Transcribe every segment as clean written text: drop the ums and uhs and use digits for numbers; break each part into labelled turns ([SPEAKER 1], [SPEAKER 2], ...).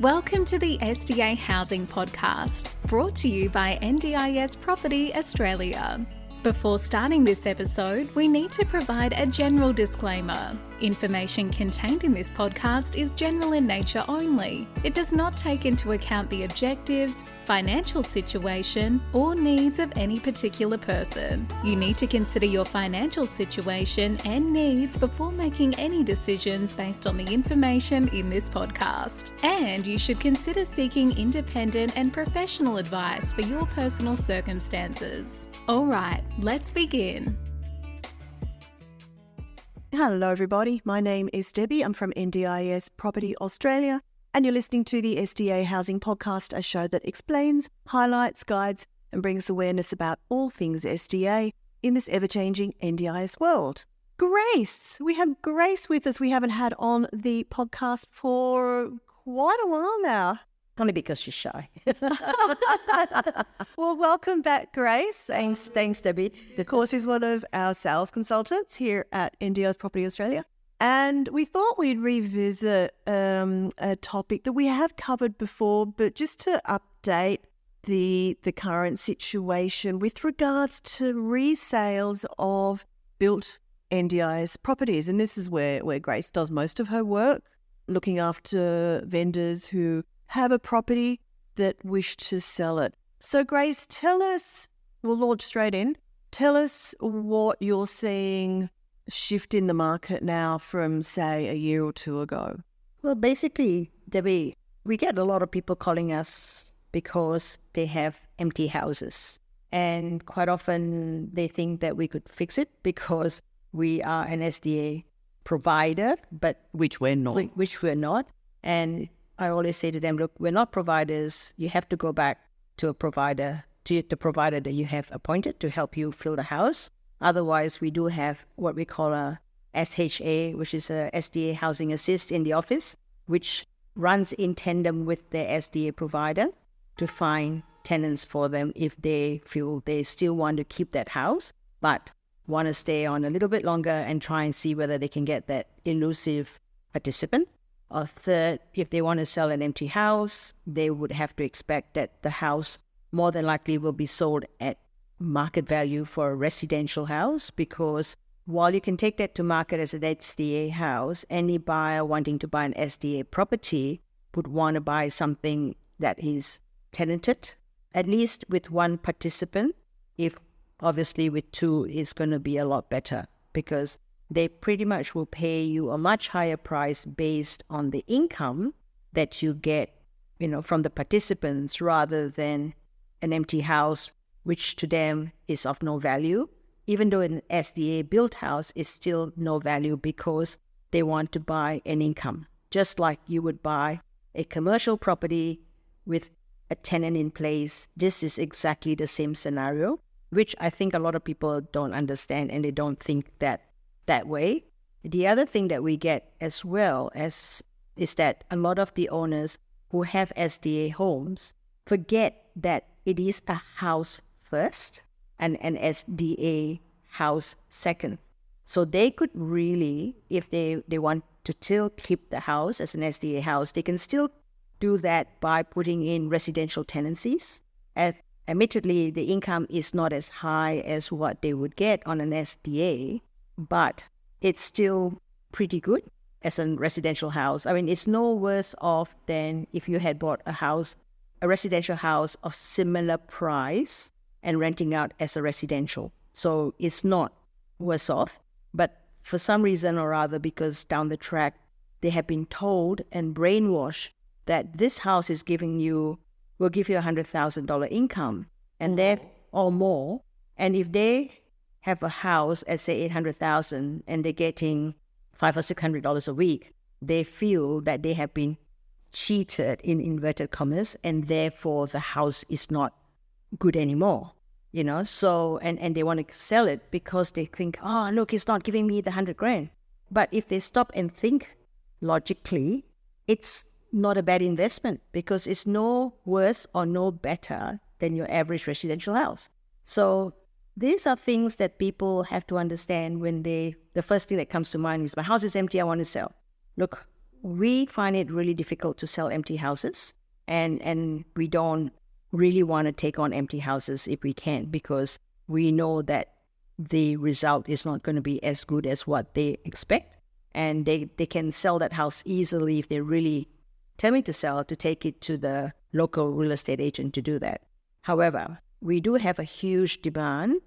[SPEAKER 1] Welcome to the SDA Housing Podcast, brought to you by NDIS Property Australia. Before starting this episode, we need to provide a general disclaimer. Information contained in this podcast is general in nature only. It does not take into account the objectives, financial situation, or needs of any particular person. You need to consider your financial situation and needs before making any decisions based on the information in this podcast. And you should consider seeking independent and professional advice for your personal circumstances. All right, let's begin.
[SPEAKER 2] Hello everybody, my name is Debbie. I'm from NDIS Property Australia and you're listening to the SDA Housing Podcast, a show that explains, highlights, guides and brings awareness about all things SDA in this ever-changing NDIS world. Grace! We have Grace with us. We haven't had on the podcast for quite a while now.
[SPEAKER 3] Only because she's shy.
[SPEAKER 2] Well, welcome back, Grace.
[SPEAKER 3] Thanks, Debbie.
[SPEAKER 2] Of course, is one of our sales consultants here at NDIS Property Australia. And we thought we'd revisit a topic that we have covered before, but just to update the current situation with regards to resales of built NDIS properties. And this is where Grace does most of her work, looking after vendors who have a property that wish to sell it. So Grace, tell us, we'll launch straight in, tell us what you're seeing shift in the market now from, say, a year or two ago.
[SPEAKER 3] Well, basically, Debbie, we get a lot of people calling us because they have empty houses. And quite often they think that we could fix it because we are an SDA provider, but
[SPEAKER 2] which we're not.
[SPEAKER 3] And I always say to them, look, we're not providers. You have to go back to a provider, to the provider that you have appointed to help you fill the house. Otherwise, we do have what we call a SHA, which is a SDA Housing Assist in the office, which runs in tandem with the SDA provider to find tenants for them if they feel they still want to keep that house, but want to stay on a little bit longer and try and see whether they can get that elusive participant. Or third, if they want to sell an empty house, they would have to expect that the house more than likely will be sold at market value for a residential house, because while you can take that to market as an SDA house, any buyer wanting to buy an SDA property would want to buy something that is tenanted, at least with one participant. If obviously with two, it's going to be a lot better, because they pretty much will pay you a much higher price based on the income that you get, from the participants, rather than an empty house, which to them is of no value. Even though an SDA built house is still no value because they want to buy an income. Just like you would buy a commercial property with a tenant in place, this is exactly the same scenario, which I think a lot of people don't understand and they don't think that way. The other thing that we get as well is that a lot of the owners who have SDA homes forget that it is a house first and an SDA house second. So they could really, if they want to still keep the house as an SDA house, they can still do that by putting in residential tenancies. Admittedly, the income is not as high as what they would get on an SDA, but it's still pretty good as a residential house. I mean, it's no worse off than if you had bought a residential house of similar price and renting out as a residential. So it's not worse off. But for some reason or other, because down the track, they have been told and brainwashed that this house will give you $100,000 income or more. And if they have a house at say $800,000 and they're getting $500 or $600 a week, they feel that they have been cheated in inverted commas, and therefore the house is not good anymore. So and they want to sell it because they think, oh look, it's not giving me the $100,000. But if they stop and think logically, it's not a bad investment because it's no worse or no better than your average residential house. So these are things that people have to understand when the first thing that comes to mind is, my house is empty, I want to sell. Look, we find it really difficult to sell empty houses, and we don't really want to take on empty houses if we can, because we know that the result is not going to be as good as what they expect, and they can sell that house easily if they really tell me to sell, to take it to the local real estate agent to do that. However, we do have a huge demand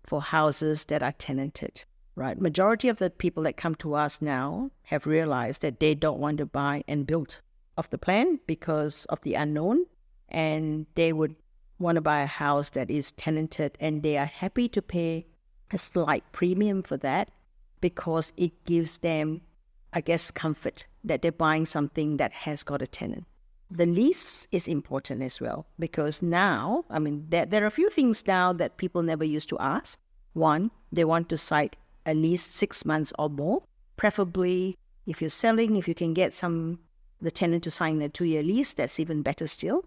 [SPEAKER 3] for houses that are tenanted, right? Majority of the people that come to us now have realized that they don't want to buy and build off the plan because of the unknown, and they would want to buy a house that is tenanted, and they are happy to pay a slight premium for that because it gives them, I guess, comfort that they're buying something that has got a tenant. The lease is important as well, because now, there are a few things now that people never used to ask. One, they want to cite at least 6 months or more. Preferably, if you're selling, if you can get the tenant to sign a 2-year lease, that's even better still.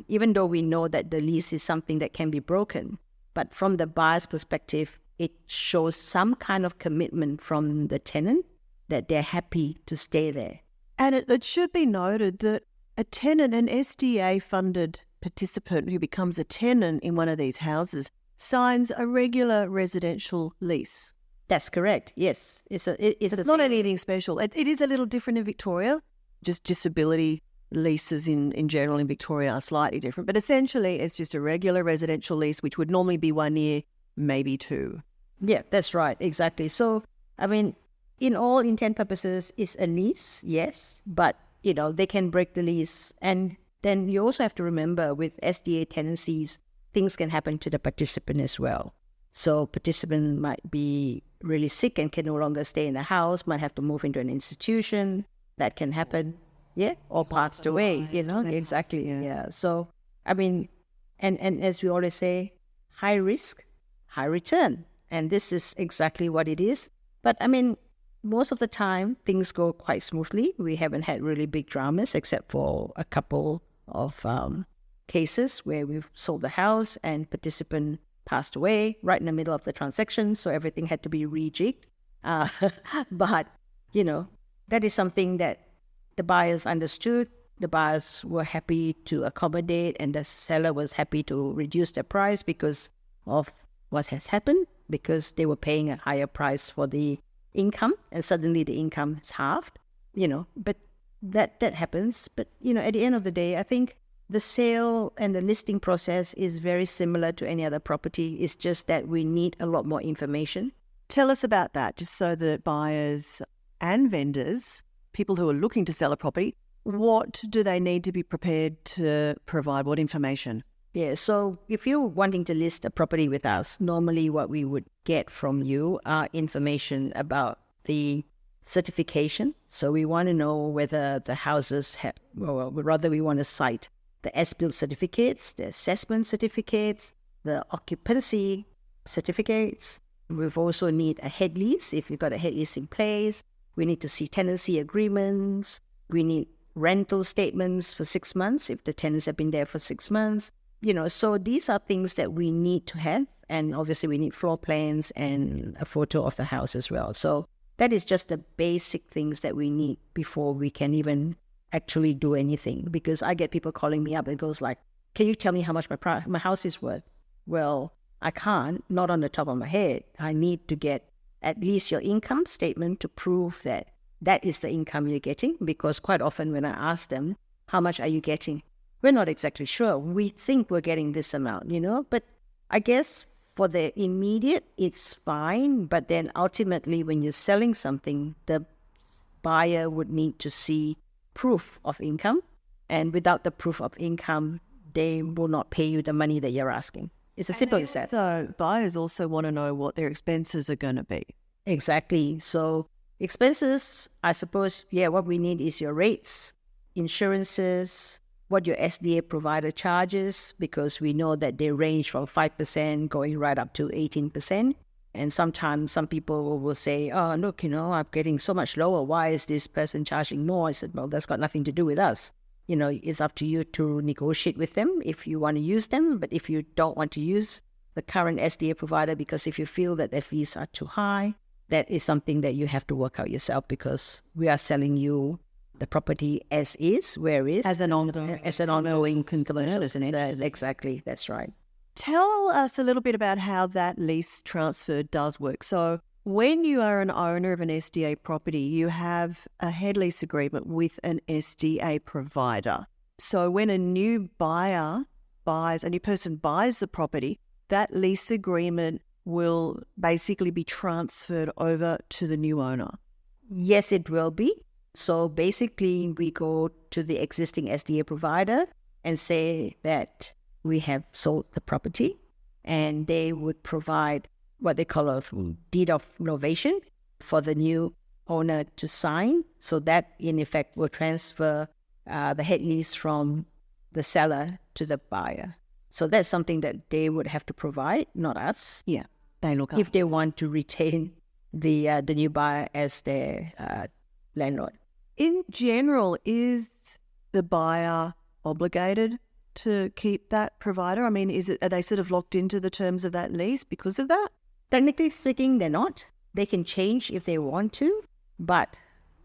[SPEAKER 3] Even though we know that the lease is something that can be broken, but from the buyer's perspective, it shows some kind of commitment from the tenant that they're happy to stay there.
[SPEAKER 2] And it should be noted that a tenant, an SDA-funded participant who becomes a tenant in one of these houses, signs a regular residential lease.
[SPEAKER 3] That's correct, yes. It's
[SPEAKER 2] not anything special. It is a little different in Victoria. Just disability leases in general in Victoria are slightly different. But essentially, it's just a regular residential lease, which would normally be 1 year, maybe 2.
[SPEAKER 3] Yeah, that's right, exactly. So, in all intent purposes, it's a lease, yes, but they can break the lease. And then you also have to remember, with SDA tenancies, things can happen to the participant as well. So participant might be really sick and can no longer stay in the house, might have to move into an institution. That can happen, yeah, or passed away, exactly, yeah. So, and as we always say, high risk, high return. And this is exactly what it is. But most of the time, things go quite smoothly. We haven't had really big dramas, except for a couple of cases where we've sold the house and participant passed away right in the middle of the transaction, so everything had to be rejigged. But, that is something that the buyers understood. The buyers were happy to accommodate, and the seller was happy to reduce the price because of what has happened, because they were paying a higher price for the income, and suddenly the income is halved, but that happens. But, at the end of the day, I think the sale and the listing process is very similar to any other property. It's just that we need a lot more information.
[SPEAKER 2] Tell us about that, just so that buyers and vendors, people who are looking to sell a property, what do they need to be prepared to provide? What information?
[SPEAKER 3] Yeah, so if you're wanting to list a property with us, normally what we would get from you are information about the certification. So we want to know whether the houses have, or rather we want to cite the as-built certificates, the assessment certificates, the occupancy certificates. We've also need a head lease. If you've got a head lease in place, we need to see tenancy agreements. We need rental statements for 6 months if the tenants have been there for 6 months. So these are things that we need to have. And obviously we need floor plans and a photo of the house as well. So that is just the basic things that we need before we can even actually do anything. Because I get people calling me up and goes like, can you tell me how much my house is worth? Well, I can't, not on the top of my head. I need to get at least your income statement to prove that that is the income you're getting. Because quite often when I ask them, how much are you getting? We're not exactly sure. We think we're getting this amount, but I guess for the immediate, it's fine. But then ultimately, when you're selling something, the buyer would need to see proof of income. And without the proof of income, they will not pay you the money that you're asking. It's as simple as that.
[SPEAKER 2] So buyers also want to know what their expenses are going to be.
[SPEAKER 3] Exactly. So expenses, I suppose, what we need is your rates, insurances, what your SDA provider charges, because we know that they range from 5% going right up to 18%. And sometimes some people will say, oh, look, I'm getting so much lower. Why is this person charging more? I said, well, that's got nothing to do with us. It's up to you to negotiate with them if you want to use them. But if you don't want to use the current SDA provider, because if you feel that their fees are too high, that is something that you have to work out yourself, because we are selling you the property as is, where is.
[SPEAKER 2] As an ongoing
[SPEAKER 3] component, isn't it? Exactly, that's right.
[SPEAKER 2] Tell us a little bit about how that lease transfer does work. So when you are an owner of an SDA property, you have a head lease agreement with an SDA provider. So when a new person buys the property, that lease agreement will basically be transferred over to the new owner.
[SPEAKER 3] Yes, it will be. So basically, we go to the existing SDA provider and say that we have sold the property, and they would provide what they call a deed of novation for the new owner to sign. So that, in effect, will transfer the head lease from the seller to the buyer. So that's something that they would have to provide, not us.
[SPEAKER 2] Yeah, they look up.
[SPEAKER 3] If they want to retain the new buyer as their landlord.
[SPEAKER 2] In general, is the buyer obligated to keep that provider? I mean, are they sort of locked into the terms of that lease because of that?
[SPEAKER 3] Technically speaking, they're not. They can change if they want to, but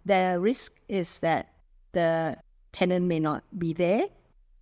[SPEAKER 3] the risk is that the tenant may not be there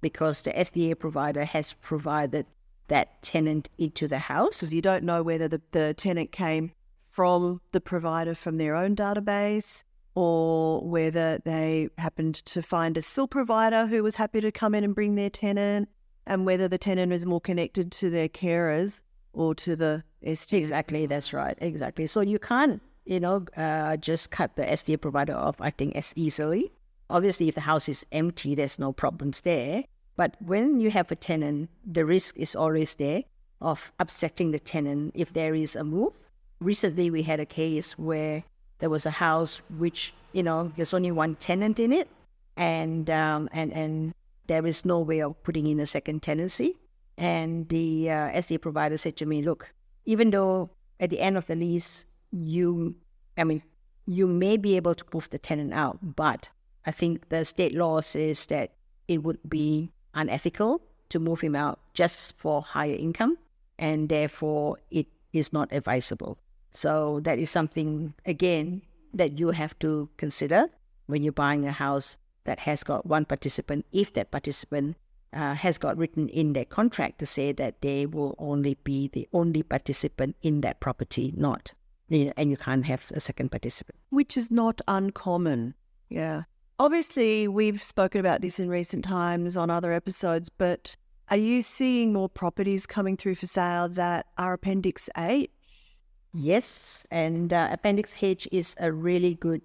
[SPEAKER 3] because the SDA provider has provided that tenant into the house.
[SPEAKER 2] Because you don't know whether the tenant came from the provider from their own database, or whether they happened to find a still provider who was happy to come in and bring their tenant, and whether the tenant is more connected to their carers or to the SDA.
[SPEAKER 3] Exactly, that's right, exactly. So you can't, just cut the SDA provider off, I think, as easily. Obviously, if the house is empty, there's no problems there. But when you have a tenant, the risk is always there of upsetting the tenant if there is a move. Recently, we had a case where there was a house which, there's only one tenant in it, and there is no way of putting in a second tenancy. And the SDA provider said to me, look, even though at the end of the lease, you may be able to move the tenant out, but I think the state law says that it would be unethical to move him out just for higher income, and therefore it is not advisable. So that is something, again, that you have to consider when you're buying a house that has got one participant, if that participant has got written in their contract to say that they will only be the only participant in that property, and you can't have a second participant.
[SPEAKER 2] Which is not uncommon, yeah. Obviously, we've spoken about this in recent times on other episodes, but are you seeing more properties coming through for sale that are Appendix H?
[SPEAKER 3] Yes, and Appendix H is a really good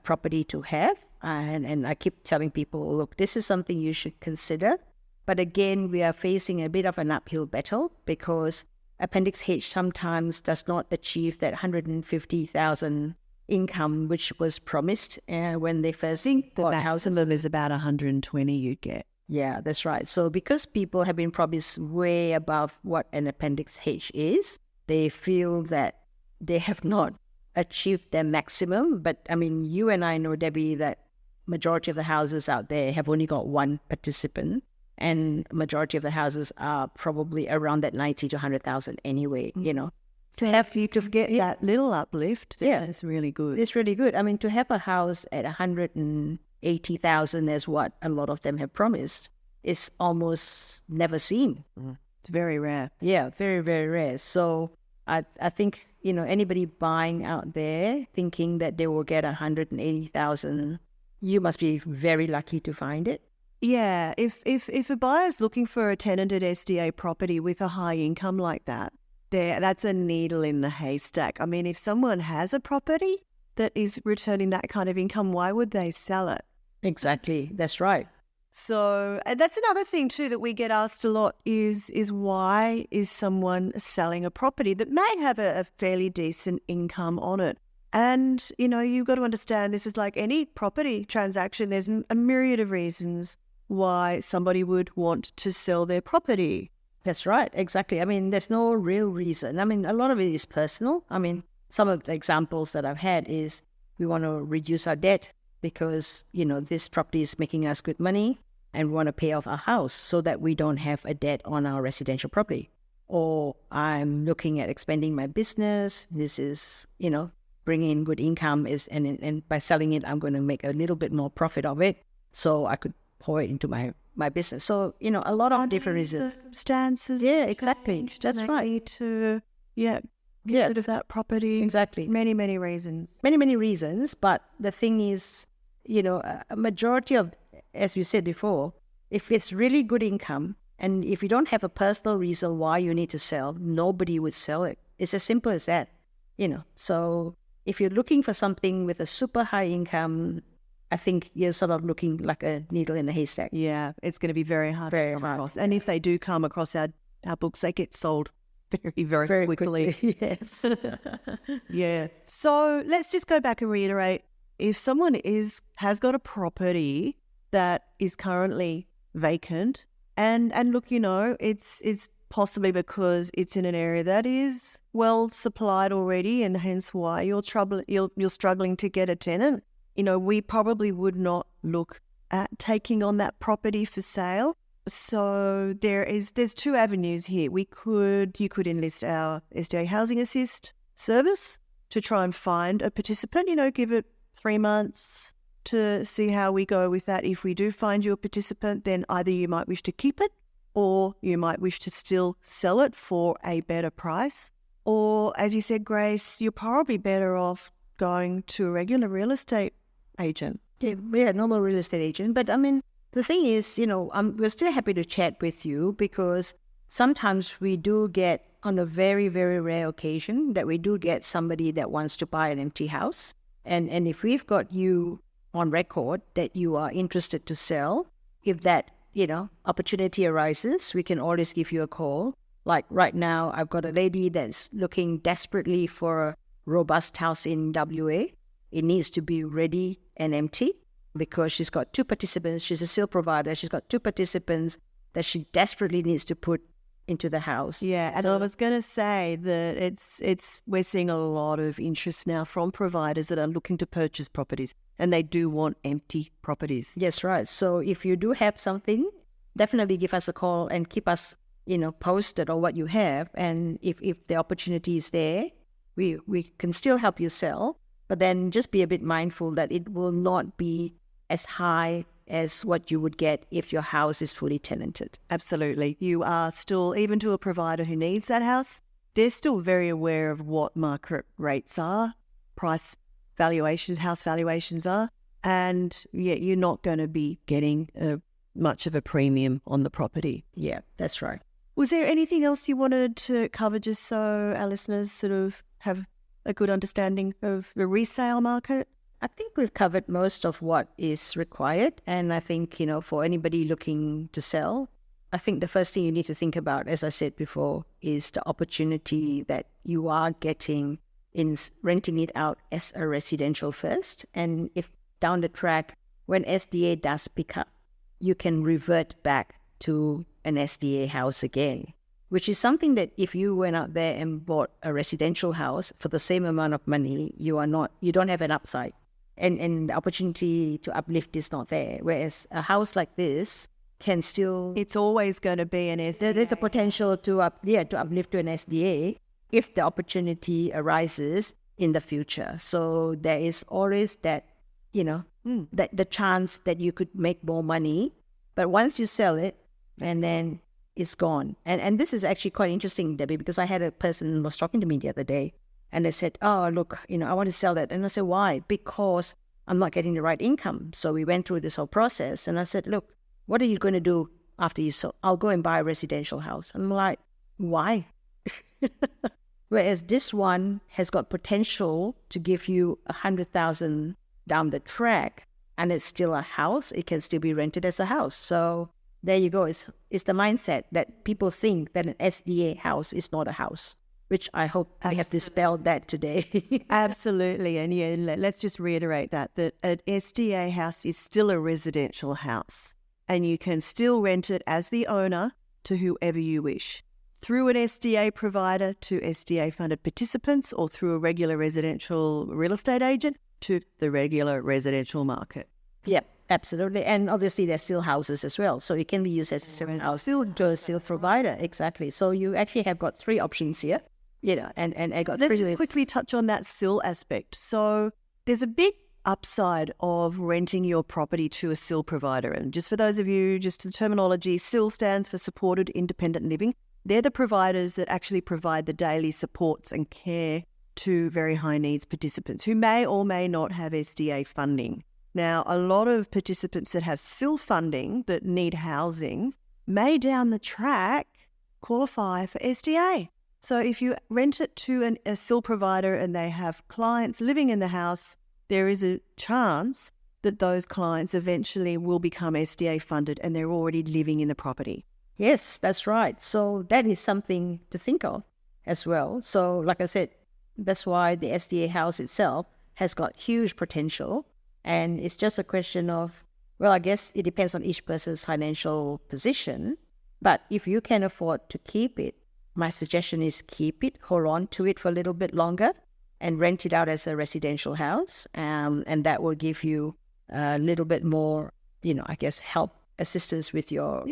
[SPEAKER 3] property to have. And I keep telling people, look, this is something you should consider. But again, we are facing a bit of an uphill battle because Appendix H sometimes does not achieve that 150,000 income which was promised when they first bought houses.
[SPEAKER 2] The maximum is about 120 you get.
[SPEAKER 3] Yeah, that's right. So because people have been promised way above what an Appendix H is, they feel that they have not achieved their maximum. But I mean, you and I know, Debbie, that majority of the houses out there have only got one participant, and majority of the houses are probably around that 90 to 100,000 anyway,
[SPEAKER 2] To have you to get that little uplift, that's really good.
[SPEAKER 3] It's really good. I mean, to have a house at 180,000 as what a lot of them have promised is almost never seen.
[SPEAKER 2] It's very rare.
[SPEAKER 3] Yeah, very, very rare. So I think, anybody buying out there thinking that they will get 180,000, you must be very lucky to find it.
[SPEAKER 2] Yeah, if a buyer's looking for a tenanted SDA property with a high income like that, that's a needle in the haystack. I mean, if someone has a property that is returning that kind of income, why would they sell it?
[SPEAKER 3] Exactly, that's right.
[SPEAKER 2] So that's another thing too that we get asked a lot is why is someone selling a property that may have a fairly decent income on it? And, you've got to understand this is like any property transaction. There's a myriad of reasons why somebody would want to sell their property.
[SPEAKER 3] That's right, exactly. I mean, there's no real reason. I mean, a lot of it is personal. I mean, some of the examples that I've had is we want to reduce our debt because, this property is making us good money and we want to pay off our house so that we don't have a debt on our residential property. Or I'm looking at expanding my business. This is, bring in good income and by selling it, I'm going to make a little bit more profit of it, so I could pour it into my business. So, a lot of different reasons.
[SPEAKER 2] Circumstances.
[SPEAKER 3] Yeah, exactly. That's right.
[SPEAKER 2] Need to, get rid of that property.
[SPEAKER 3] Exactly.
[SPEAKER 2] Many, many reasons.
[SPEAKER 3] Many reasons. But the thing is, a majority of, as we said before, if it's really good income, and if you don't have a personal reason why you need to sell, nobody would sell it. It's as simple as that, So if you're looking for something with a super high income, I think you're sort of looking like a needle in a haystack.
[SPEAKER 2] Yeah, it's going to be very hard to come across. And if they do come across our books, they get sold very quickly.
[SPEAKER 3] Yes.
[SPEAKER 2] Yeah. So let's just go back and reiterate. If someone has got a property that is currently vacant, and look, it's possibly because it's in an area that is well supplied already, and hence why you're struggling to get a tenant. We probably would not look at taking on that property for sale. So there's two avenues here. You could enlist our SDA Housing Assist service to try and find a participant, give it 3 months to see how we go with that. If we do find you a participant, then either you might wish to keep it, or you might wish to still sell it for a better price. Or, as you said, Grace, you're probably better off going to a regular real estate agent.
[SPEAKER 3] Yeah, normal real estate agent. But I mean, the thing is, we're still happy to chat with you, because sometimes we do get, on a very, very rare occasion, that we do get somebody that wants to buy an empty house. And if we've got you on record that you are interested to sell, if that, opportunity arises, we can always give you a call. Like right now, I've got a lady that's looking desperately for a robust house in WA. It needs to be ready and empty, because she's got 2 participants. She's a sale provider. She's got 2 participants that she desperately needs to put into the house.
[SPEAKER 2] Yeah, and I was going to say that we're seeing a lot of interest now from providers that are looking to purchase properties, and they do want empty properties.
[SPEAKER 3] Yes, right. So if you do have something, definitely give us a call and keep us, posted on what you have. And if the opportunity is there, we can still help you sell. But then just be a bit mindful that it will not be as high as what you would get if your house is fully tenanted.
[SPEAKER 2] Absolutely. You are still, even to a provider who needs that house, they're still very aware of what market rates are, price valuations, house valuations are, and you're not going to be getting much of a premium on the property.
[SPEAKER 3] Yeah, that's right.
[SPEAKER 2] Was there anything else you wanted to cover, just so our listeners sort of have a good understanding of the resale market?
[SPEAKER 3] I think we've covered most of what is required. And I think, for anybody looking to sell, I think the first thing you need to think about, as I said before, is the opportunity that you are getting in renting it out as a residential first. And if down the track, when SDA does pick up, you can revert back to an SDA house again, which is something that if you went out there and bought a residential house for the same amount of money, you don't have an upside. And the opportunity to uplift is not there. Whereas a house like this can still...
[SPEAKER 2] It's always going to be an SDA.
[SPEAKER 3] There's a potential to uplift to an SDA if the opportunity arises in the future. So there is always that, that the chance that you could make more money. But once you sell it, and then it's gone. And this is actually quite interesting, Debbie, because I had a person who was talking to me the other day, and they said, oh, look, I want to sell that. And I said, why? Because I'm not getting the right income. So we went through this whole process, and I said, look, what are you going to do after you sell? I'll go and buy a residential house. I'm like, why? Whereas this one has got potential to give you 100,000 down the track, and it's still a house. It can still be rented as a house. So there you go. It's the mindset that people think that an SDA house is not a house, which I hope I have dispelled that today.
[SPEAKER 2] Absolutely. And let's just reiterate that an SDA house is still a residential house, and you can still rent it as the owner to whoever you wish, through an SDA provider to SDA funded participants, or through a regular residential real estate agent to the regular residential market.
[SPEAKER 3] Yep, absolutely. And obviously there's still houses as well. So it can be used as a house to a sales provider. Exactly. So you actually have got 3 options here. and I got
[SPEAKER 2] Let's
[SPEAKER 3] pretty
[SPEAKER 2] just quickly touch on that SIL aspect. So there's a big upside of renting your property to a SIL provider. And just for those of you, just the terminology, SIL stands for Supported Independent Living. They're the providers that actually provide the daily supports and care to very high needs participants who may or may not have SDA funding. Now, a lot of participants that have SIL funding that need housing may down the track qualify for SDA. So if you rent it to a SIL provider and they have clients living in the house, there is a chance that those clients eventually will become SDA funded and they're already living in the property.
[SPEAKER 3] Yes, that's right. So that is something to think of as well. So like I said, that's why the SDA house itself has got huge potential. And it's just a question of, well, I guess it depends on each person's financial position. But if you can afford to keep it, my suggestion is keep it, hold on to it for a little bit longer and rent it out as a residential house. And that will give you a little bit more, I guess, help, assistance with your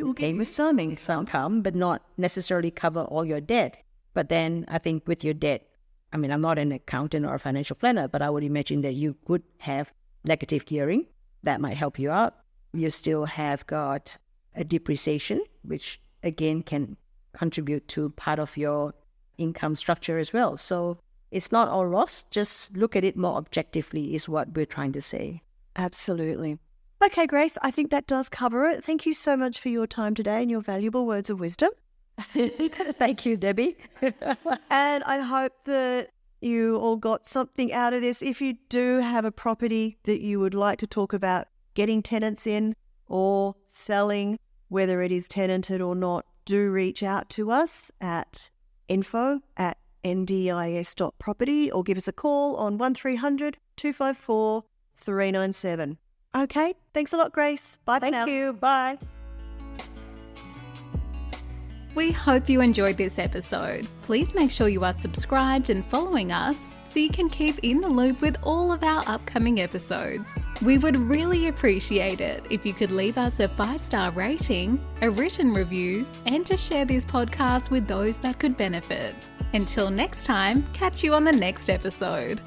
[SPEAKER 3] some income, but not necessarily cover all your debt. But then I think with your debt, I'm not an accountant or a financial planner, but I would imagine that you could have negative gearing. That might help you out. You still have got a depreciation, which again can contribute to part of your income structure as well. So it's not all lost. Just look at it more objectively is what we're trying to say.
[SPEAKER 2] Absolutely. Okay, Grace, I think that does cover it. Thank you so much for your time today and your valuable words of wisdom.
[SPEAKER 3] Thank you, Debbie.
[SPEAKER 2] And I hope that you all got something out of this. If you do have a property that you would like to talk about getting tenants in or selling, whether it is tenanted or not, do reach out to us at info@ndis.property or give us a call on 1300 254 397. Okay, thanks a lot, Grace. Bye for now.
[SPEAKER 3] Thank you. Bye.
[SPEAKER 1] We hope you enjoyed this episode. Please make sure you are subscribed and following us so you can keep in the loop with all of our upcoming episodes. We would really appreciate it if you could leave us a 5-star rating, a written review, and to share this podcast with those that could benefit. Until next time, catch you on the next episode.